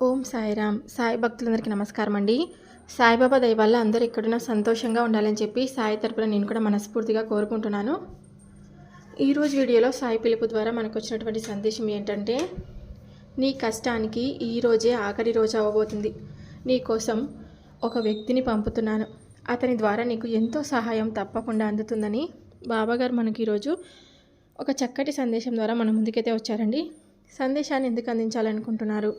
ఓం సాయిరామ్. సాయి భక్తులందరికీ నమస్కారం అండి. సాయిబాబా దయ వల్ల అందరూ ఎక్కడున్నా సంతోషంగా ఉండాలని చెప్పి సాయి తరపున నేను కూడా మనస్ఫూర్తిగా కోరుకుంటున్నాను. ఈరోజు వీడియోలో సాయి పిలుపు ద్వారా మనకు వచ్చినటువంటి సందేశం ఏంటంటే, నీ కష్టానికి ఈరోజే ఆఖరి రోజు అవ్వబోతుంది. నీ కోసం ఒక వ్యక్తిని పంపుతున్నాను. అతని ద్వారా నీకు ఎంతో సహాయం తప్పకుండా అందుతుందని బాబాగారు మనకి ఈరోజు ఒక చక్కటి సందేశం ద్వారా మన ముందుకైతే వచ్చారండి. సందేశాన్ని ఎందుకు అందించాలనుకుంటున్నారు,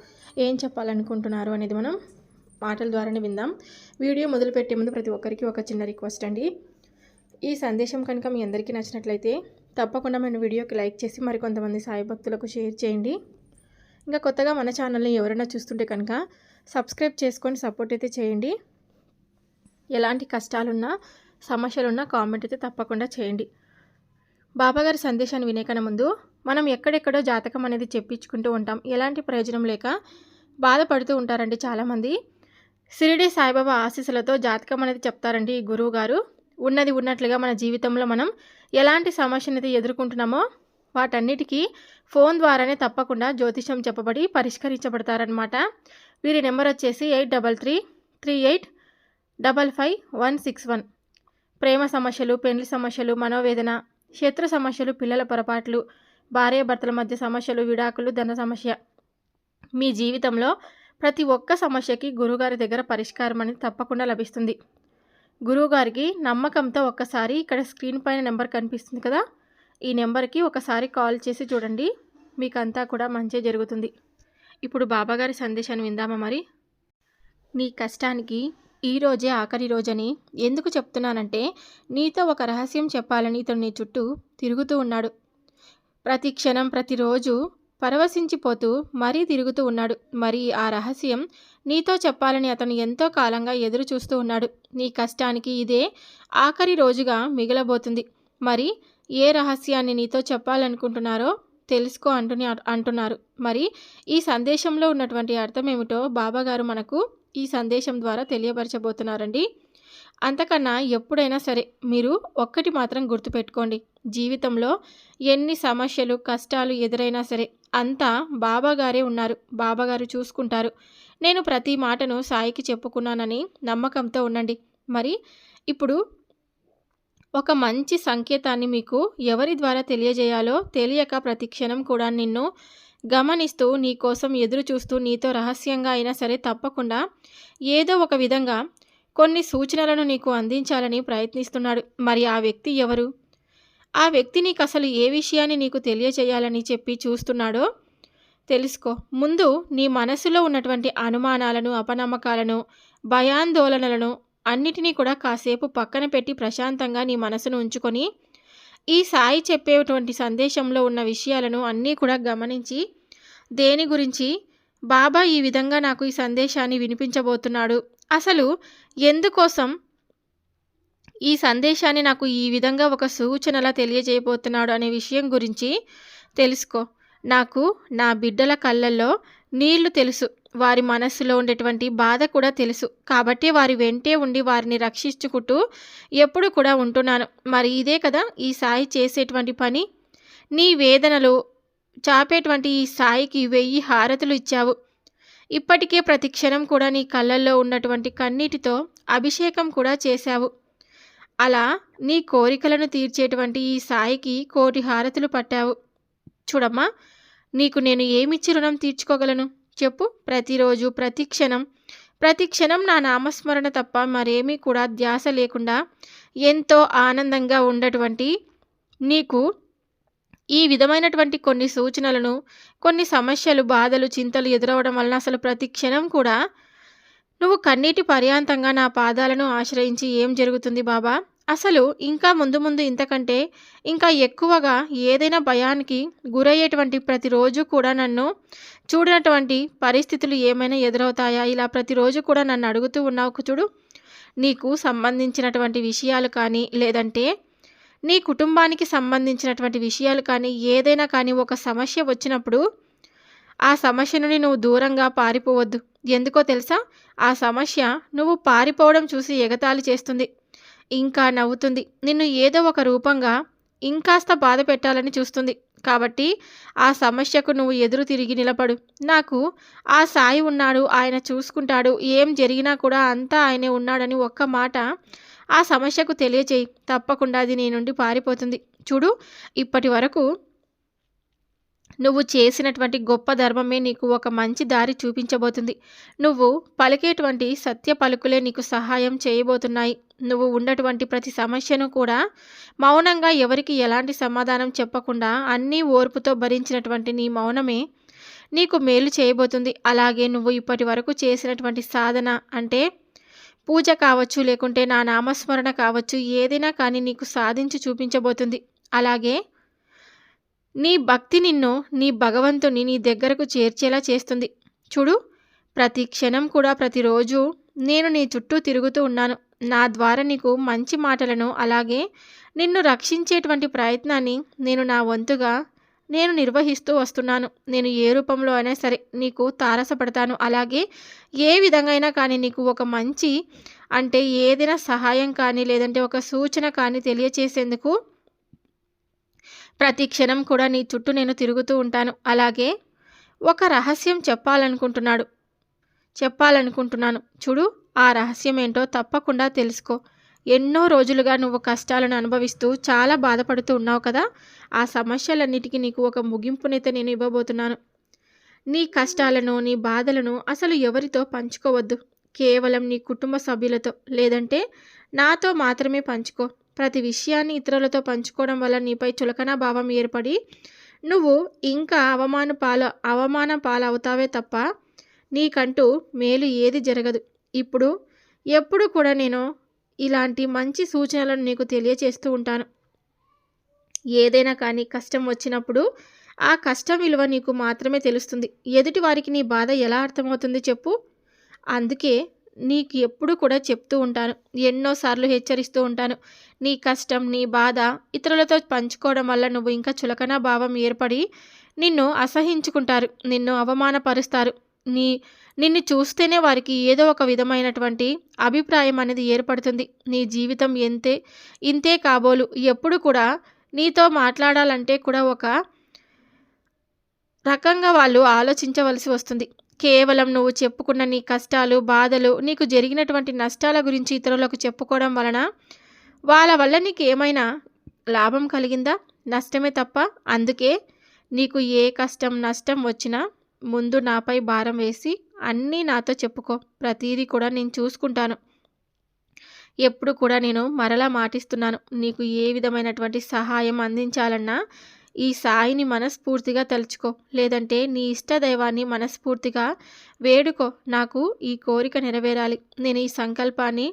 ఏం చెప్పాలనుకుంటున్నారు అనేది మనం మాటల ద్వారానే విందాం. వీడియో మొదలుపెట్టే ముందు ప్రతి ఒక్కరికి ఒక చిన్న రిక్వెస్ట్ అండి. ఈ సందేశం కనుక మీ అందరికీ నచ్చినట్లయితే తప్పకుండా మన వీడియోకి లైక్ చేసి మరికొంతమంది సాయి భక్తులకు షేర్ చేయండి. ఇంకా కొత్తగా మన ఛానల్ని ఎవరైనా చూస్తుంటే కనుక సబ్స్క్రైబ్ చేసుకొని సపోర్ట్ అయితే చేయండి. ఎలాంటి కష్టాలున్నా సమస్యలున్నా కామెంట్ అయితే తప్పకుండా చేయండి. బాబాగారి సందేశాన్ని వినే కన్నా ముందు మనం ఎక్కడెక్కడో జాతకం అనేది చెప్పించుకుంటూ ఉంటాం. ఎలాంటి ప్రయోజనం లేక బాధపడుతూ ఉంటారండి చాలామంది. షిరిడి సాయిబాబా ఆశీస్సులతో జాతకం అనేది చెప్తారండి ఈ గురువు గారు. ఉన్నది ఉన్నట్లుగా మన జీవితంలో మనం ఎలాంటి సమస్యను అయితే ఎదుర్కొంటున్నామో వాటన్నిటికీ ఫోన్ ద్వారానే తప్పకుండా జ్యోతిషం చెప్పబడి పరిష్కరించబడతారనమాట. వీరి నెంబర్ వచ్చేసి 8338555161. ప్రేమ సమస్యలు, పెళ్లి సమస్యలు, మనోవేదన, శత్రు సమస్యలు, పిల్లల పొరపాట్లు, భార్యాభర్తల మధ్య సమస్యలు, విడాకులు, ధన సమస్య, మీ జీవితంలో ప్రతి ఒక్క సమస్యకి గురువుగారి దగ్గర పరిష్కారం అనేది తప్పకుండా లభిస్తుంది. గురువుగారికి నమ్మకంతో ఒక్కసారి ఇక్కడ స్క్రీన్ పైన నెంబర్ కనిపిస్తుంది కదా, ఈ నెంబర్కి ఒకసారి కాల్ చేసి చూడండి. మీకు అంతా కూడా మంచి జరుగుతుంది. ఇప్పుడు బాబాగారి సందేశాన్ని విందామా మరి. నీ కష్టానికి ఈరోజే ఆఖరి రోజని ఎందుకు చెప్తున్నానంటే, నీతో ఒక రహస్యం చెప్పాలని ఇతను నీ చుట్టూ తిరుగుతూ ఉన్నాడు. ప్రతి క్షణం ప్రతిరోజు పరవశించిపోతూ మరీ తిరుగుతూ ఉన్నాడు. మరి ఆ రహస్యం నీతో చెప్పాలని అతను ఎంతో కాలంగా ఎదురు చూస్తూ ఉన్నాడు. నీ కష్టానికి ఇదే ఆఖరి రోజుగా మిగలబోతుంది. మరి ఏ రహస్యాన్ని నీతో చెప్పాలనుకుంటున్నారో తెలుసుకో అంటున్నారు. మరి ఈ సందేశంలో ఉన్నటువంటి అర్థం ఏమిటో బాబాగారు మనకు ఈ సందేశం ద్వారా తెలియపరచబోతున్నారండి. అంతకన్నా ఎప్పుడైనా సరే మీరు ఒక్కటి మాత్రం గుర్తుపెట్టుకోండి. జీవితంలో ఎన్ని సమస్యలు, కష్టాలు ఎదురైనా సరే అంతా బాబాగారే ఉన్నారు. బాబాగారు చూసుకుంటారు. నేను ప్రతి మాటను సాయికి చెప్పుకున్నానని నమ్మకంతో ఉండండి. మరి ఇప్పుడు ఒక మంచి సంకేతాన్ని మీకు ఎవరి ద్వారా తెలియజేయాలో తెలియక ప్రతి క్షణం కూడా నిన్ను గమనిస్తూ నీ కోసం ఎదురు చూస్తూ నీతో రహస్యంగా అయినా సరే తప్పకుండా ఏదో ఒక విధంగా కొన్ని సూచనలను నీకు అందించాలని ప్రయత్నిస్తున్నాడు. మరి ఆ వ్యక్తి ఎవరు? ఆ వ్యక్తి నీకు అసలు ఏ విషయాన్ని నీకు తెలియజేయాలని చెప్పి చూస్తున్నాడో తెలుసుకో. ముందు నీ మనసులో ఉన్నటువంటి అనుమానాలను, అపనమ్మకాలను, భయాందోళనలను అన్నిటినీ కూడా కాసేపు పక్కన పెట్టి ప్రశాంతంగా నీ మనసును ఉంచుకొని ఈ సాయి చెప్పేటువంటి సందేశంలో ఉన్న విషయాలను అన్నీ కూడా గమనించి, దేని గురించి బాబా ఈ విధంగా నాకు ఈ సందేశాన్ని వినిపించబోతున్నాడు, అసలు ఎందుకోసం ఈ సందేశాన్ని నాకు ఈ విధంగా ఒక సూచనలా తెలియజేయబోతున్నాడు అనే విషయం గురించి తెలుసుకో. నాకు నా బిడ్డల కళ్ళల్లో నీళ్లు తెలుసు, వారి మనస్సులో ఉండేటువంటి బాధ కూడా తెలుసు. కాబట్టి వారి వెంటే ఉండి వారిని రక్షించుకుంటూ ఎప్పుడు కూడా ఉంటున్నాను. మరి ఇదే కదా ఈ సాయి చేసేటువంటి పని. నీ వేదనలు చాపేటువంటి ఈ సాయికి 1000 హారతులు ఇచ్చావు. ఇప్పటికే ప్రతి క్షణం కూడా నీ కళ్ళల్లో ఉన్నటువంటి కన్నీటితో అభిషేకం కూడా చేశావు. అలా నీ కోరికలను తీర్చేటువంటి ఈ సాయికి 1,000,000 హారతులు పట్టావు. చూడమ్మా, నీకు నేను ఏమిచ్చి రుణం తీర్చుకోగలను చెప్పు? ప్రతిరోజు ప్రతి క్షణం నా నామస్మరణ తప్ప మరేమీ కూడా ధ్యాస లేకుండా ఎంతో ఆనందంగా ఉండటువంటి నీకు ఈ విధమైనటువంటి కొన్ని సూచనలను, కొన్ని సమస్యలు, బాధలు, చింతలు ఎదురవడం వలన అసలు ప్రతి క్షణం కూడా నువ్వు కన్నీటి పర్యాంతంగా నా పాదాలను ఆశ్రయించి ఏం జరుగుతుంది బాబా, అసలు ఇంకా ముందు ముందు ఇంతకంటే ఇంకా ఎక్కువగా ఏదైనా భయానికి గురయ్యేటువంటి ప్రతిరోజు కూడా నన్ను చూడనటువంటి పరిస్థితులు ఏమైనా ఎదురవుతాయా, ఇలా ప్రతిరోజు కూడా నన్ను అడుగుతూ ఉన్నావు చూడు. నీకు సంబంధించినటువంటి విషయాలు కానీ, లేదంటే నీ కుటుంబానికి సంబంధించినటువంటి విషయాలు కానీ, ఏదైనా కానీ ఒక సమస్య వచ్చినప్పుడు ఆ సమస్య నుండి నువ్వు దూరంగా పారిపోవద్దు. ఎందుకో తెలుసా? ఆ సమస్య నువ్వు పారిపోవడం చూసి ఎగతాళి చేస్తుంది, ఇంకా నవ్వుతుంది, నిన్ను ఏదో ఒక రూపంగా ఇంకాస్త బాధ పెట్టాలని చూస్తుంది. కాబట్టి ఆ సమస్యకు నువ్వు ఎదురు తిరిగి నిలబడు. నాకు ఆ సాయి ఉన్నాడు, ఆయన చూసుకుంటాడు, ఏం జరిగినా కూడా అంతా ఆయనే ఉన్నాడని ఒక్క మాట ఆ సమస్యకు తెలియచేయి. తప్పకుండా అది నీ నుండి పారిపోతుంది. చూడు, ఇప్పటి వరకు నువ్వు చేసినటువంటి గొప్ప ధర్మమే నీకు ఒక మంచి దారి చూపించబోతుంది. నువ్వు పలికేటువంటి సత్య పలుకులే నీకు సహాయం చేయబోతున్నాయి. నువ్వు ఉన్నటువంటి ప్రతి సమస్యను కూడా మౌనంగా ఎవరికి ఎలాంటి సమాధానం చెప్పకుండా అన్నీ ఓర్పుతో భరించినటువంటి నీ మౌనమే నీకు మేలు చేయబోతుంది. అలాగే నువ్వు ఇప్పటి వరకు చేసినటువంటి సాధన అంటే పూజ కావచ్చు, లేకుంటే నా నామస్మరణ కావచ్చు, ఏదైనా కానీ నీకు సాధించి చూపించబోతుంది. అలాగే నీ భక్తి నిన్ను నీ భగవంతుని నీ దగ్గరకు చేర్చేలా చేస్తుంది. చూడు, ప్రతి క్షణం కూడా ప్రతిరోజు నేను నీ చుట్టూ తిరుగుతూ ఉన్నాను. నా ద్వారా నీకు మంచి మాటలను, అలాగే నిన్ను రక్షించేటువంటి ప్రయత్నాన్ని నేను నా వంతుగా నేను నిర్వహిస్తూ వస్తున్నాను. నేను ఏ రూపంలో అయినా సరే నీకు తారసపడతాను. అలాగే ఏ విధంగా అయినా కానీ నీకు ఒక మంచి అంటే ఏదైనా సహాయం కానీ, లేదంటే ఒక సూచన కానీ తెలియచేసేందుకు ప్రతి క్షణం కూడా నీ చుట్టూ నేను తిరుగుతూ ఉంటాను. అలాగే ఒక రహస్యం చెప్పాలనుకుంటున్నాను. చూడు, ఆ రహస్యం ఏంటో తప్పకుండా తెలుసుకో. ఎన్నో రోజులుగా నువ్వు కష్టాలను అనుభవిస్తూ చాలా బాధపడుతూ ఉన్నావు కదా. ఆ సమస్యలన్నిటికీ నీకు ఒక ముగింపునైతే నేను ఇవ్వబోతున్నాను. నీ కష్టాలను, నీ బాధలను అసలు ఎవరితో పంచుకోవద్దు. కేవలం నీ కుటుంబ సభ్యులతో, లేదంటే నాతో మాత్రమే పంచుకో. ప్రతి విషయాన్ని ఇతరులతో పంచుకోవడం వల్ల నీపై చులకన భావం ఏర్పడి నువ్వు ఇంకా అవమానం పాలవుతావే తప్ప నీకంటూ మేలు ఏది జరగదు. ఎప్పుడు కూడా నేను ఇలాంటి మంచి సూచనలను నీకు తెలియచేస్తూ ఉంటాను. ఏదైనా కానీ కష్టం వచ్చినప్పుడు ఆ కష్టం విలువ నీకు మాత్రమే తెలుస్తుంది. ఎదుటి వారికి నీ బాధ ఎలా అర్థమవుతుంది చెప్పు? అందుకే నీకు ఎప్పుడు కూడా చెప్తూ ఉంటాను, ఎన్నోసార్లు హెచ్చరిస్తూ ఉంటాను. నీ కష్టం, నీ బాధ ఇతరులతో పంచుకోవడం వల్ల నువ్వు ఇంకా చులకన భావం ఏర్పడి నిన్ను అసహించుకుంటారు, నిన్ను అవమానపరుస్తారు. నిన్ను చూస్తేనే వారికి ఏదో ఒక విధమైనటువంటి అభిప్రాయం అనేది ఏర్పడుతుంది. నీ జీవితం ఇంతే కాబోలు. ఎప్పుడు కూడా నీతో మాట్లాడాలంటే కూడా ఒక రకంగా వాళ్ళు ఆలోచించవలసి వస్తుంది. కేవలం నువ్వు చెప్పుకున్న నీ కష్టాలు, బాధలు, నీకు జరిగినటువంటి నష్టాల గురించి ఇతరులకు చెప్పుకోవడం వలన వాళ్ళ వల్ల నీకు ఏమైనా లాభం కలిగిందా? నష్టమే తప్ప. అందుకే నీకు ఏ కష్టం, నష్టం వచ్చినా ముందు నాపై భారం వేసి అన్నీ నాతో చెప్పుకో. ప్రతిదీ కూడా నేను చూసుకుంటాను. ఎప్పుడు కూడా నేను మరలా మాటిస్తున్నాను, నీకు ఏ విధమైనటువంటి సహాయం అందించాలన్నా ఈ సాయిని మనస్ఫూర్తిగా తలుచుకో, లేదంటే నీ ఇష్టదైవాన్ని మనస్ఫూర్తిగా వేడుకో. నాకు ఈ కోరిక నెరవేరాలి, నేను ఈ సంకల్పాన్ని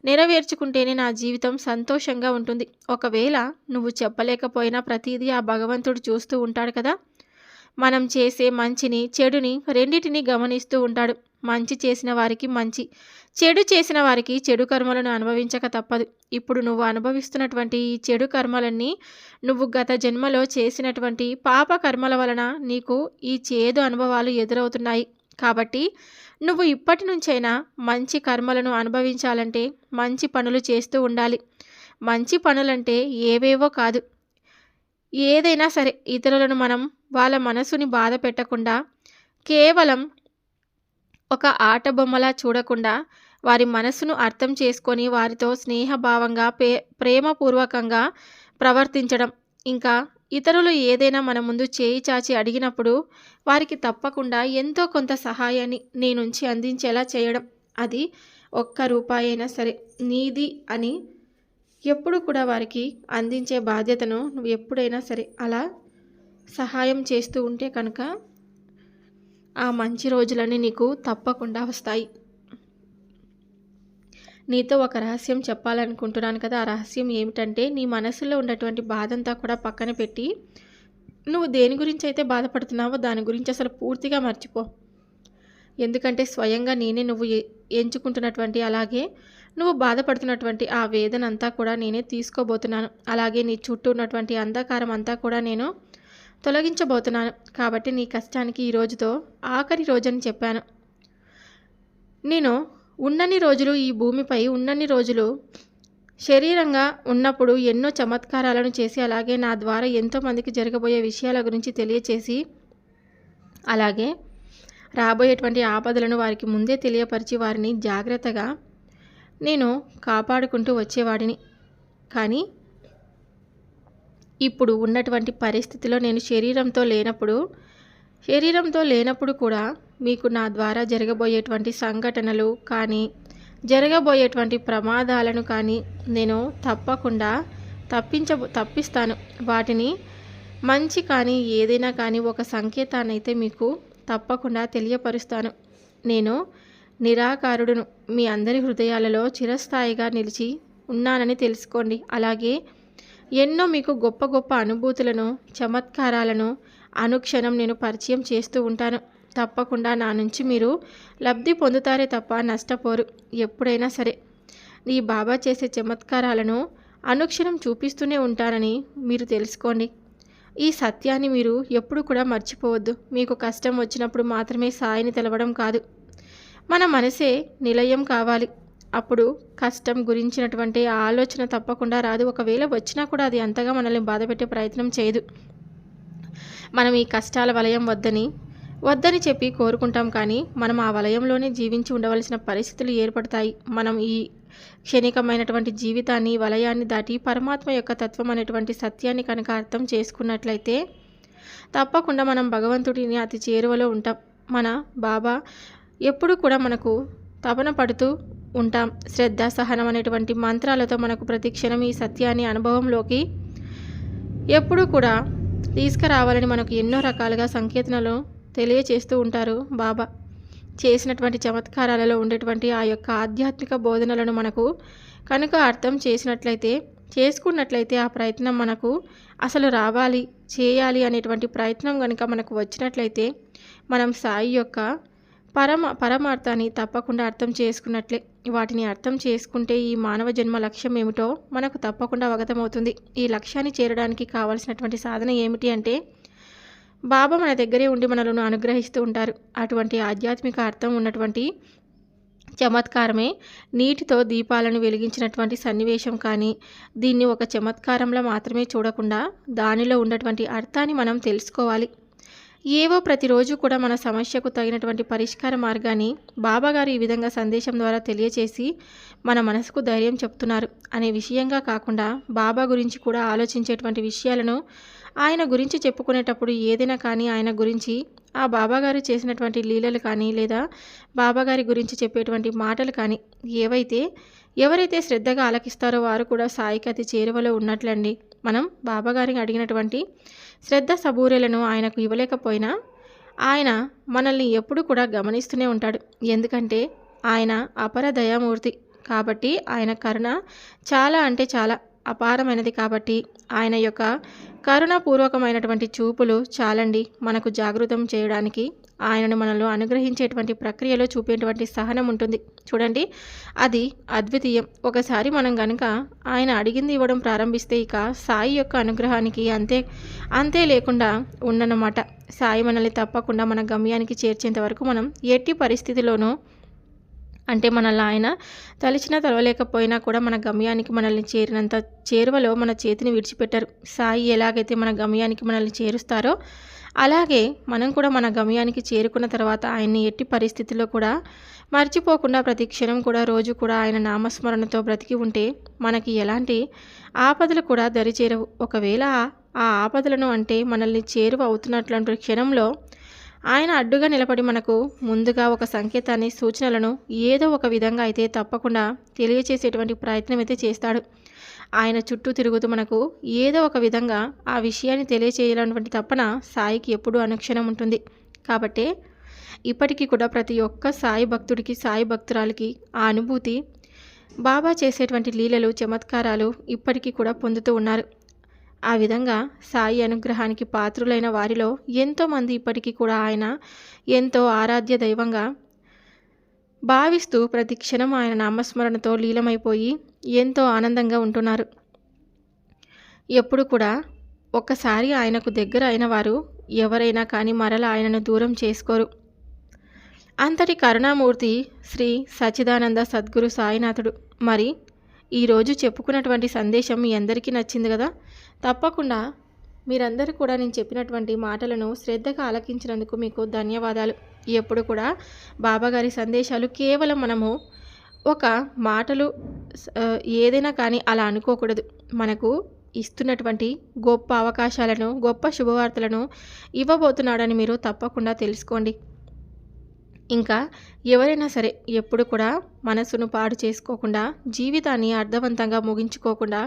నెరవేర్చుకుంటేనే నా జీవితం సంతోషంగా ఉంటుంది. ఒకవేళ నువ్వు చెప్పలేకపోయినా ప్రతిదీ ఆ భగవంతుడు చూస్తూ ఉంటాడు కదా. మనం చేసే మంచిని, చెడుని రెండిటిని గమనిస్తూ ఉంటాడు. మంచి చేసిన వారికి మంచి, చెడు చేసిన వారికి చెడు కర్మలను అనుభవించక తప్పదు. ఇప్పుడు నువ్వు అనుభవిస్తున్నటువంటి ఈ చెడు కర్మలన్నీ నువ్వు గత జన్మలో చేసినటువంటి పాప కర్మల వలన నీకు ఈ చేదు అనుభవాలు ఎదురవుతున్నాయి. కాబట్టి నువ్వు ఇప్పటి నుంచైనా మంచి కర్మలను అనుభవించాలంటే మంచి పనులు చేస్తూ ఉండాలి. మంచి పనులంటే ఏవేవో కాదు, ఏదైనా సరే ఇతరులను మనం వాళ్ళ మనసుని బాధ పెట్టకుండా, కేవలం ఒక ఆట బొమ్మలా చూడకుండా వారి మనసును అర్థం చేసుకొని వారితో స్నేహభావంగా ప్రేమపూర్వకంగా ప్రవర్తించడం. ఇంకా ఇతరులు ఏదైనా మన ముందు చేయి చాచి అడిగినప్పుడు వారికి తప్పకుండా ఎంతో కొంత సహాయాన్ని నీ నుంచి అందించేలా చేయడం. అది ₹1 అయినా సరే నీది అని ఎప్పుడు కూడా వారికి అందించే బాధ్యతను నువ్వు ఎప్పుడైనా సరే అలా సహాయం చేస్తూ ఉంటే కనుక ఆ మంచి రోజులన్నీ నీకు తప్పకుండా వస్తాయి. నీతో ఒక రహస్యం చెప్పాలనుకుంటున్నాను కదా. ఆ రహస్యం ఏమిటంటే, నీ మనసులో ఉన్నటువంటి బాధంతా కూడా పక్కన పెట్టి నువ్వు దేని గురించి అయితే బాధపడుతున్నావో దాని గురించి అసలు పూర్తిగా మర్చిపో. ఎందుకంటే స్వయంగా నేనే నువ్వు ఎంచుకుంటున్నటువంటి, అలాగే నువ్వు బాధపడుతున్నటువంటి ఆ వేదన అంతా కూడా నేనే తీసుకోబోతున్నాను. అలాగే నీ చుట్టూ ఉన్నటువంటి అంధకారం అంతా కూడా నేను తొలగించబోతున్నాను. కాబట్టి నీ కష్టానికి ఈ రోజుతో ఆఖరి రోజని చెప్పాను. నేను ఉన్నన్ని రోజులు ఈ భూమిపై ఉన్నన్ని రోజులు శరీరంగా ఉన్నప్పుడు ఎన్నో చమత్కారాలను చేసి అలాగే నా ద్వారా ఎంతోమందికి జరగబోయే విషయాల గురించి తెలియచేసి అలాగే రాబోయేటువంటి ఆపదలను వారికి ముందే తెలియపరిచి వారిని జాగ్రత్తగా నేను కాపాడుకుంటూ వచ్చేవాడిని. కానీ ఇప్పుడు ఉన్నటువంటి పరిస్థితిలో నేను శరీరంతో లేనప్పుడు కూడా మీకు నా ద్వారా జరగబోయేటువంటి సంఘటనలు కానీ జరగబోయేటువంటి ప్రమాదాలను కానీ నేను తప్పకుండా తప్పిస్తాను. వాటిని మంచి కానీ ఏదైనా కానీ ఒక సంకేతాన్ని అయితే మీకు తప్పకుండా తెలియపరుస్తాను. నేను నిరాకారుడును, మీ అందరి హృదయాలలో చిరస్థాయిగా నిలిచి ఉన్నానని తెలుసుకోండి. అలాగే ఎన్నో మీకు గొప్ప గొప్ప అనుభూతులను చమత్కారాలను అనుక్షణం నేను పరిచయం చేస్తూ ఉంటాను. తప్పకుండా నా నుంచి మీరు లబ్ధి పొందుతారే తప్ప నష్టపోరు. ఎప్పుడైనా సరే ఈ బాబా చేసే చమత్కారాలను అనుక్షణం చూపిస్తూనే ఉంటానని మీరు తెలుసుకోండి. ఈ సత్యాన్ని మీరు ఎప్పుడు కూడా మర్చిపోవద్దు. మీకు కష్టం వచ్చినప్పుడు మాత్రమే సాయిని తెలవడం కాదు, మన మనసే నిలయం కావాలి. అప్పుడు కష్టం గురించినటువంటి ఆలోచన తప్పకుండా రాదు. ఒకవేళ వచ్చినా కూడా అది అంతగా మనల్ని బాధపెట్టే ప్రయత్నం చేయదు. మనం ఈ కష్టాల వలయం వద్దని చెప్పి కోరుకుంటాం, కానీ మనం ఆ వలయంలోనే జీవించి ఉండవలసిన పరిస్థితులు ఏర్పడతాయి. మనం ఈ క్షణికమైనటువంటి జీవితాన్ని వలయాన్ని దాటి పరమాత్మ యొక్క తత్వం అనేటువంటి సత్యాన్ని కనుక అర్థం చేసుకున్నట్లయితే తప్పకుండా మనం భగవంతుడిని అతి చేరువలో ఉంటాం. మన బాబా ఎప్పుడు కూడా మనకు తపన పడుతూ ఉంటాం. శ్రద్ధ సహనం అనేటువంటి మంత్రాలతో మనకు ప్రతి క్షణం ఈ సత్యాన్ని అనుభవంలోకి ఎప్పుడూ కూడా తీసుకురావాలని మనకు ఎన్నో రకాలుగా సంకేతాలను తెలియచేస్తూ ఉంటారు బాబా. చేసినటువంటి చమత్కారాలలో ఉండేటువంటి ఆ యొక్క ఆధ్యాత్మిక బోధనలను మనకు కనుక అర్థం చేసుకున్నట్లయితే ఆ ప్రయత్నం మనకు అసలు చేయాలి అనేటువంటి ప్రయత్నం కనుక మనకు వచ్చినట్లయితే మనం సాయి యొక్క పరమార్థాన్ని తప్పకుండా అర్థం చేసుకున్నట్లే. వాటిని అర్థం చేసుకుంటే ఈ మానవ జన్మ లక్ష్యం ఏమిటో మనకు తప్పకుండా అవగతమవుతుంది. ఈ లక్ష్యాన్ని చేరడానికి కావాల్సినటువంటి సాధన ఏమిటి అంటే బాబా మన దగ్గరే ఉండి మనలను అనుగ్రహిస్తూ ఉంటారు. అటువంటి ఆధ్యాత్మిక అర్థం ఉన్నటువంటి చమత్కారమే నీటితో దీపాలను వెలిగించినటువంటి సన్నివేశం. కానీ దీన్ని ఒక చమత్కారంలో మాత్రమే చూడకుండా దానిలో ఉన్నటువంటి అర్థాన్ని మనం తెలుసుకోవాలి. ఏవో ప్రతిరోజు కూడా మన సమస్యకు తగినటువంటి పరిష్కార మార్గాన్ని బాబాగారు ఈ విధంగా సందేశం ద్వారా తెలియచేసి మన మనసుకు ధైర్యం చెప్తున్నారు అనే విషయంగా కాకుండా బాబా గురించి కూడా ఆలోచించేటువంటి విషయాలను ఆయన గురించి చెప్పుకునేటప్పుడు ఏదైనా కానీ ఆయన గురించి ఆ బాబాగారు చేసినటువంటి లీలలు కానీ లేదా బాబాగారి గురించి చెప్పేటువంటి మాటలు కానీ ఎవరైతే శ్రద్ధగా ఆలకిస్తారో వారు కూడా సాయికి అతి చేరువలో ఉన్నట్లండి. మనం బాబాగారిని అడిగినటువంటి శ్రద్ధ సబూరేలను ఆయనకు ఇవ్వలేకపోయినా ఆయన మనల్ని ఎప్పుడు కూడా గమనిస్తూనే ఉంటాడు. ఎందుకంటే ఆయన అపర దయామూర్తి కాబట్టి ఆయన కరుణ చాలా అంటే చాలా అపారమైనది. కాబట్టి ఆయన యొక్క కరుణాపూర్వకమైనటువంటి చూపులు చాలండి మనకు జాగృతం చేయడానికి. ఆయనను మనలో అనుగ్రహించేటువంటి ప్రక్రియలో చూపేటువంటి సహనం ఉంటుంది చూడండి, అది అద్వితీయం. ఒకసారి మనం గనుక ఆయన అడిగింది ఇవ్వడం ప్రారంభిస్తే ఇక సాయి యొక్క అనుగ్రహానికి అంతే లేకుండా ఉండనమాట. సాయి మనల్ని తప్పకుండా మన గమ్యానికి చేర్చేంత వరకు మనం ఎట్టి పరిస్థితిలోనూ అంటే మనల్ని ఆయన తలిచినా తలవలేకపోయినా కూడా మన గమ్యానికి మనల్ని చేరినంత చేరువలో మన చేతిని విడిచిపెట్టారు. సాయి ఎలాగైతే మన గమ్యానికి మనల్ని చేరుస్తారో అలాగే మనం కూడా మన గమ్యానికి చేరుకున్న తర్వాత ఆయన్ని ఎట్టి పరిస్థితుల్లో కూడా మర్చిపోకుండా ప్రతి క్షణం కూడా రోజు కూడా ఆయన నామస్మరణతో బ్రతికి ఉంటే మనకి ఎలాంటి ఆపదలు కూడా దరిచేరవు. ఒకవేళ ఆ ఆపదలను అంటే మనల్ని చేరువ అవుతున్నటువంటి క్షణంలో ఆయన అడ్డుగా నిలబడి మనకు ముందుగా ఒక సంకేతాన్ని సూచనలను ఏదో ఒక విధంగా అయితే తప్పకుండా తెలియచేసేటువంటి ప్రయత్నం అయితే చేస్తాడు. ఆయన చుట్టూ తిరుగుతూ మనకు ఏదో ఒక విధంగా ఆ విషయాన్ని తెలియచేయాలన్నటువంటి తపన సాయికి ఎప్పుడూ అనుక్షణం ఉంటుంది. కాబట్టి ఇప్పటికీ కూడా ప్రతి ఒక్క సాయి భక్తుడికి సాయి భక్తురాలికి ఆ అనుభూతి బాబా చేసేటువంటి లీలలు చమత్కారాలు ఇప్పటికీ కూడా పొందుతూ ఉన్నారు. ఆ విధంగా సాయి అనుగ్రహానికి పాత్రులైన వారిలో ఎంతోమంది ఇప్పటికీ కూడా ఆయన ఎంతో ఆరాధ్య దైవంగా భావిస్తూ ప్రతి క్షణం ఆయన నామస్మరణతో లీలమైపోయి ఎంతో ఆనందంగా ఉంటున్నారు. ఎప్పుడు కూడా ఒక్కసారి ఆయనకు దగ్గర అయిన వారు ఎవరైనా కానీ మరలా ఆయనను దూరం చేసుకోరు. అంతటి కరుణామూర్తి శ్రీ సచ్చిదానంద సద్గురు సాయినాథుడు. మరి ఈరోజు చెప్పుకున్నటువంటి సందేశం మీ అందరికీ నచ్చింది కదా? తప్పకుండా మీరందరూ కూడా నేను చెప్పినటువంటి మాటలను శ్రద్ధగా ఆలకించినందుకు మీకు ధన్యవాదాలు. ఎప్పుడు కూడా బాబాగారి సందేశాలు కేవలం మనము ఒక మాటలు ఏదైనా కానీ అలా అనుకోకూడదు. మనకు ఇస్తున్నటువంటి గొప్ప అవకాశాలను, గొప్ప శుభవార్తలను ఇవ్వబోతున్నాడని మీరు తప్పకుండా తెలుసుకోండి. ఇంకా ఎవరైనా సరే ఎప్పుడు కూడా మనసును పాడు చేసుకోకుండా, జీవితాన్ని అర్థవంతంగా ముగించుకోకుండా,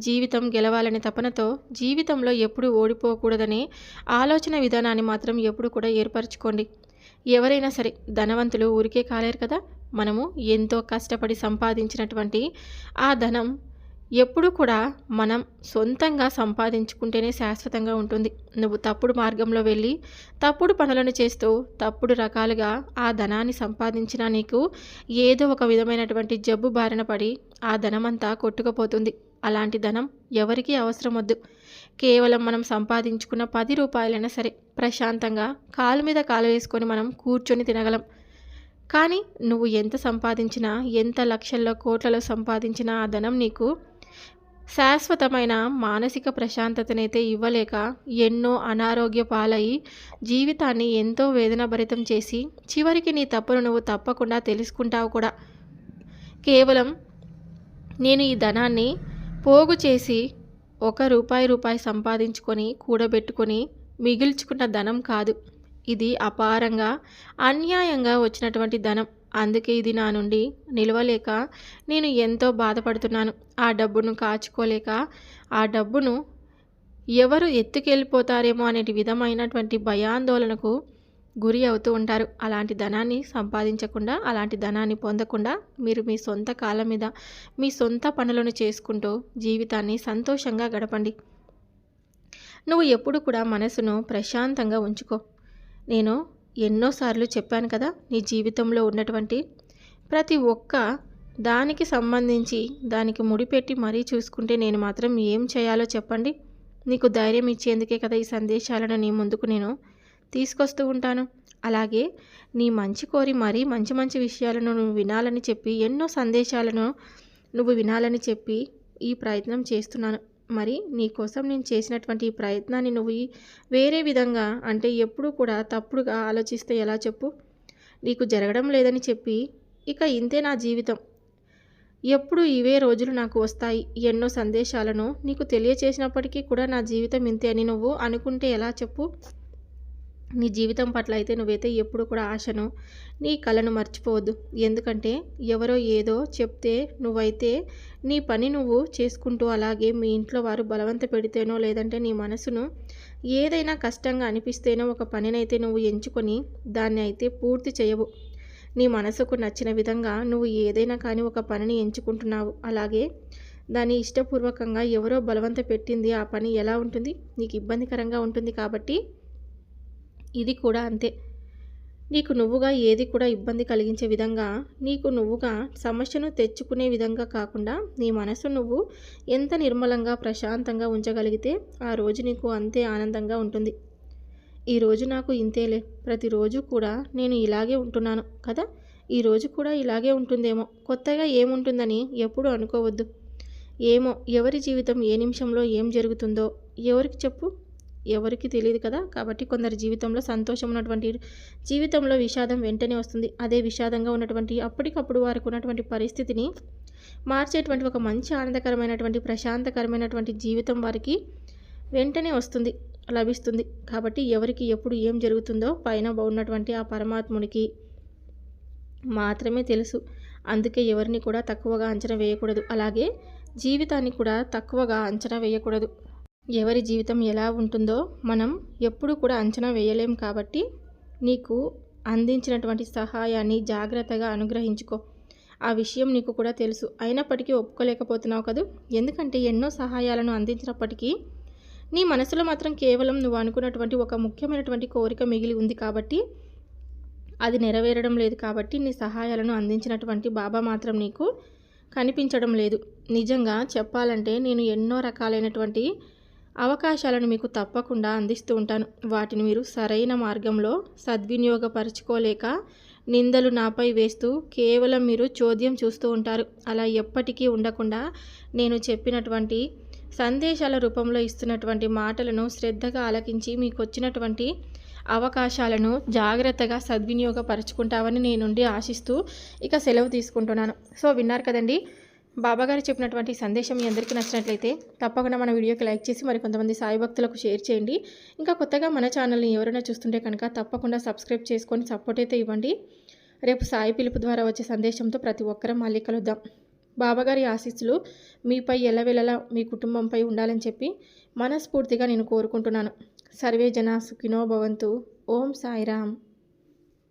జీవితం గెలవాలనే తపనతో జీవితంలో ఎప్పుడు ఓడిపోకూడదనే ఆలోచన విధానాన్ని మాత్రం ఎప్పుడు కూడా ఏర్పరచుకోండి. ఎవరైనా సరే ధనవంతులు ఊరికే కాలేరు కదా. మనము ఎంతో కష్టపడి సంపాదించినటువంటి ఆ ధనం ఎప్పుడు కూడా మనం సొంతంగా సంపాదించుకుంటేనే శాశ్వతంగా ఉంటుంది. నువ్వు తప్పుడు మార్గంలో వెళ్ళి తప్పుడు పనులను చేస్తూ తప్పుడు రకాలుగా ఆ ధనాన్ని సంపాదించినా నీకు ఏదో ఒక విధమైనటువంటి జబ్బు బారిన పడి ఆ ధనమంతా కొట్టుకుపోతుంది. అలాంటి ధనం ఎవరికీ అవసరం వద్దు. కేవలం మనం సంపాదించుకున్న 10 రూపాయలైనా సరే ప్రశాంతంగా కాలు మీద కాలు వేసుకొని మనం కూర్చొని తినగలం. కానీ నువ్వు ఎంత సంపాదించినా, ఎంత లక్షల్లో కోట్లలో సంపాదించినా ఆ ధనం నీకు శాశ్వతమైన మానసిక ప్రశాంతతనైతే ఇవ్వలేక ఎన్నో అనారోగ్య పాలయి జీవితాన్ని ఎంతో వేదనాభరితం చేసి చివరికి నీ తప్పును నువ్వు తప్పకుండా తెలుసుకుంటావు కూడా. కేవలం నేను ఈ ధనాన్ని పోగు చేసి రూపాయి సంపాదించుకొని కూడబెట్టుకొని మిగిల్చుకున్న ధనం కాదు. ఇది అపారంగా అన్యాయంగా వచ్చినటువంటి ధనం. అందుకే ఇది నా నుండి నిలవలేక నేను ఎంతో బాధపడుతున్నాను. ఆ డబ్బును కాచుకోలేక ఆ డబ్బును ఎవరు ఎత్తుకెళ్ళిపోతారేమో అనే విధమైనటువంటి భయాందోళనకు గురి అవుతూ ఉంటారు. అలాంటి ధనాన్ని సంపాదించకుండా, అలాంటి ధనాన్ని పొందకుండా మీరు మీ సొంత కాళ్ళ మీద మీ సొంత పనులను చేసుకుంటూ జీవితాన్ని సంతోషంగా గడపండి. నువ్వు ఎప్పుడు కూడా మనసును ప్రశాంతంగా ఉంచుకో. నేను ఎన్నోసార్లు చెప్పాను కదా, నీ జీవితంలో ఉన్నటువంటి ప్రతి ఒక్క దానికి సంబంధించి దానికి ముడిపెట్టి మరీ చూసుకుంటే నేను మాత్రం ఏం చేయాలో చెప్పండి. నీకు ధైర్యం ఇచ్చేందుకే కదా ఈ సందేశాలను నీ ముందుకు నేను తీసుకొస్తూ ఉంటాను. అలాగే నీ మంచి కోరి మరీ మంచి మంచి విషయాలను నువ్వు వినాలని చెప్పి, ఎన్నో సందేశాలను నువ్వు వినాలని చెప్పి ఈ ప్రయత్నం చేస్తున్నాను. మరి నీ కోసం నేను చేసినటువంటి ఈ ప్రయత్నాన్ని నువ్వు వేరే విధంగా అంటే ఎప్పుడు కూడా తప్పుడుగా ఆలోచిస్తే ఎలా చెప్పు? నీకు జరగడం లేదని చెప్పి ఇక ఇంతే నా జీవితం, ఎప్పుడు ఇవే రోజులు నాకు వస్తాయి, ఎన్నో సందేశాలను నీకు తెలియచేసినప్పటికీ కూడా నా జీవితం ఇంతే అని నువ్వు అనుకుంటే ఎలా చెప్పు? నీ జీవితం పట్ల అయితే నువ్వైతే ఎప్పుడు కూడా ఆశను, నీ కళను మర్చిపోవద్దు. ఎందుకంటే ఎవరో ఏదో చెప్తే నువ్వైతే నీ పని నువ్వు చేసుకుంటూ, అలాగే మీ ఇంట్లో వారు బలవంత పెడితేనో లేదంటే నీ మనసును ఏదైనా కష్టంగా అనిపిస్తేనో ఒక పనినైతే నువ్వు ఎంచుకొని దాన్ని అయితే పూర్తి చేయవు. నీ మనసుకు నచ్చిన విధంగా నువ్వు ఏదైనా కానీ ఒక పనిని ఎంచుకుంటున్నావు. అలాగే దాన్ని ఇష్టపూర్వకంగా ఎవరో బలవంత పెట్టింది ఆ పని ఎలా ఉంటుంది? నీకు ఇబ్బందికరంగా ఉంటుంది. కాబట్టి ఇది కూడా అంతే. నీకు నువ్వుగా ఏది కూడా ఇబ్బంది కలిగించే విధంగా, నీకు నువ్వుగా సమస్యను తెచ్చుకునే విధంగా కాకుండా నీ మనసు నువ్వు ఎంత నిర్మలంగా ప్రశాంతంగా ఉంచగలిగితే ఆ రోజు నీకు అంతే ఆనందంగా ఉంటుంది. ఈరోజు నాకు ఇంతేలే, ప్రతిరోజు కూడా నేను ఇలాగే ఉంటున్నాను కదా, ఈరోజు కూడా ఇలాగే ఉంటుందేమో, కొత్తగా ఏముంటుందని ఎప్పుడూ అనుకోవద్దు. ఏమో ఎవరి జీవితం ఏ నిమిషంలో ఏం జరుగుతుందో ఎవరికి చెప్పు? ఎవరికి తెలియదు కదా. కాబట్టి కొందరి జీవితంలో సంతోషం ఉన్నటువంటి జీవితంలో విషాదం వెంటనే వస్తుంది. అదే విషాదంగా ఉన్నటువంటి అప్పటికప్పుడు వారికి ఉన్నటువంటి పరిస్థితిని మార్చేటువంటి ఒక మంచి ఆనందకరమైనటువంటి ప్రశాంతకరమైనటువంటి జీవితం వారికి వెంటనే వస్తుంది, లభిస్తుంది. కాబట్టి ఎవరికి ఎప్పుడు ఏం జరుగుతుందో పైన ఉన్నటువంటి ఆ పరమాత్మునికి మాత్రమే తెలుసు. అందుకే ఎవరిని కూడా తక్కువగా అంచనా వేయకూడదు. అలాగే జీవితాన్ని కూడా తక్కువగా అంచనా వేయకూడదు. ఎవరి జీవితం ఎలా ఉంటుందో మనం ఎప్పుడు కూడా అంచనా వేయలేం. కాబట్టి నీకు అందించినటువంటి సహాయాన్ని జాగ్రత్తగా అనుగ్రహించుకో. ఆ విషయం నీకు కూడా తెలుసు, అయినప్పటికీ ఒప్పుకోలేకపోతున్నావు కదూ. ఎందుకంటే ఎన్నో సహాయాలను అందించినప్పటికీ నీ మనసులో మాత్రం కేవలం నువ్వు అనుకున్నటువంటి ఒక ముఖ్యమైనటువంటి కోరిక మిగిలి ఉంది. కాబట్టి అది నెరవేరడం లేదు. కాబట్టి నీ సహాయాలను అందించినటువంటి బాబా మాత్రం నీకు కనిపించడం లేదు. నిజంగా చెప్పాలంటే నేను ఎన్నో రకాలైనటువంటి అవకాశాలను మీకు తప్పకుండా అందిస్తూ ఉంటాను. వాటిని మీరు సరైన మార్గంలో సద్వినియోగపరచుకోలేక నిందలు నాపై వేస్తూ కేవలం మీరు చోద్యం చూస్తూ ఉంటారు. అలా ఎప్పటికీ ఉండకుండా నేను చెప్పినటువంటి సందేశాల రూపంలో ఇస్తున్నటువంటి మాటలను శ్రద్ధగా ఆలకించి మీకు వచ్చినటువంటి అవకాశాలను జాగ్రత్తగా సద్వినియోగపరచుకుంటామని నేను నుండి ఆశిస్తూ ఇక సెలవు తీసుకుంటున్నాను. సో విన్నారు కదండి, బాబాగారు చెప్పినటువంటి సందేశం మీ అందరికీ నచ్చినట్లయితే తప్పకుండా మన వీడియోకి లైక్ చేసి మరి కొంతమంది సాయి భక్తులకు షేర్ చేయండి. ఇంకా కొత్తగా మన ఛానల్ని ఎవరైనా చూస్తుంటే కనుక తప్పకుండా సబ్స్క్రైబ్ చేసుకొని సపోర్ట్ అయితే ఇవ్వండి. రేపు సాయి పిలుపు ద్వారా వచ్చే సందేశంతో ప్రతి ఒక్కరం మళ్ళీ కలుద్దాం. బాబాగారి ఆశీస్సులు మీపై ఎల్లవెల్లలా మీ కుటుంబంపై ఉండాలని చెప్పి మనస్ఫూర్తిగా నేను కోరుకుంటున్నాను. సర్వే జనా సుఖినో భవంతు. ఓం సాయిరామ్.